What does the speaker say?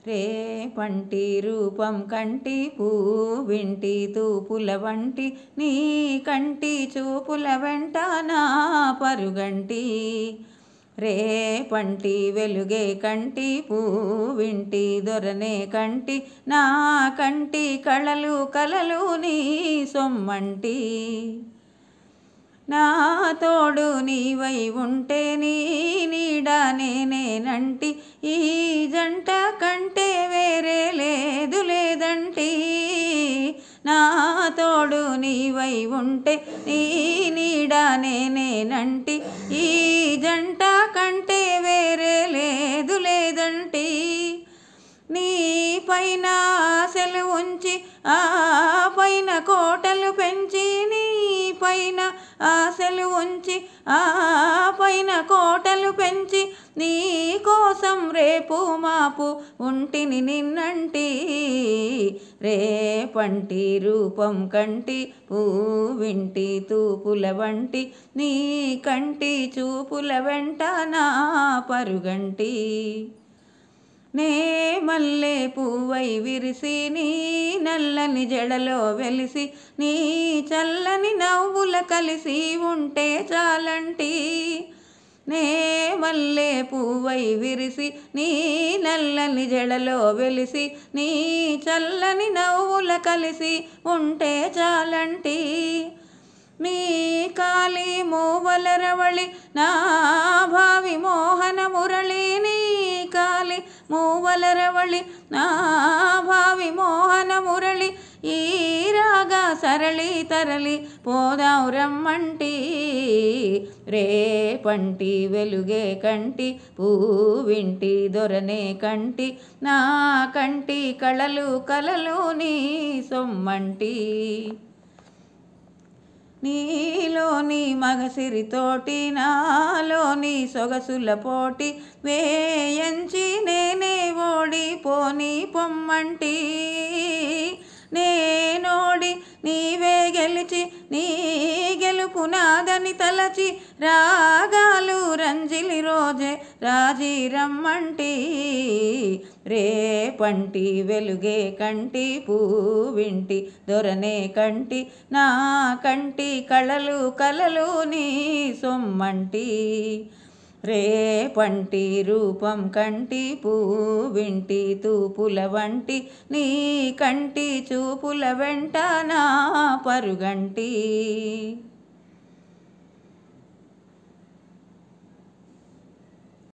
రేపంటి రూపం కంటి పువ్వింటి తూపుల వంటి నీ కంటి చూపుల వెంట నా పరుగంటి. రేపంటి వెలుగే కంటి పువ్వింటి దొరనే కంటి నా కంటి కళలు కలలు నీ సొమ్మంటి. నా తోడు నీవై ఉంటే నీ నీడ నేనేనంటి ఈ జంట కంటే వేరే లేదు లేదంటి. నా తోడు నీవై ఉంటే నీ నీడ నేనేనంటి ఈ జంట కంటే వేరే లేదు లేదంటి. నీ పైన ఆశలు ఉంచి ఆ పైన కోటలు పెంచి నీ పైన ఆశలు ఉంచి ఆ పైన కోటలు పెంచి నీ కోసం రేపు మాపు ఉంటిని నిన్నంటి. రేపంటి రూపం కంటి పువ్వింటి తూపుల వంటి నీ కంటి చూపుల వెంట నా పరుగంటి. నే మల్లె పువ్వై విరిసి నీ నల్లని జడలో వెలిసి నీ చల్లని నవ్వుల కలిసి ఉంటే చాలంటి. నే మల్లె పువ్వై విరిసి నీ నల్లని జడలో వెలిసి నీ చల్లని నవ్వుల కలిసి ఉంటే చాలంటి. నీ కాలి మూవల రవళి నా భావి మోహన మురళి నీ కాలి మూవల రవళి నా భావి మోహన మురళి ఈ రాగా సరళి తరలి పోదాం రమ్మంటి. రేపంటి వెలుగే కంటి పువ్వింటి దొరనే కంటి నా కంటి కళలు కలలు నీ సొమ్మంటి. నీలోని మగసిరితోటి నాలోని సొగసుల పోటీ వేయంచి నేనే ఓడిపోని పొమ్మంటి. నేనోడి నీవే గెలిచి నీ గెలుపు నాదని తలచి రాగాలు రంజిలి రోజే రాజీ రమ్మంటి. రేపంటి వెలుగే కంటి పువ్వింటి దొరనే కంటి నా కంటి కళలు కలలు నీ సొమ్మంటి. రేపంటి రూపం కంటి పువ్వింటి తూపుల వంటి నీ కంటి చూపుల వెంట నా పరుగంటి.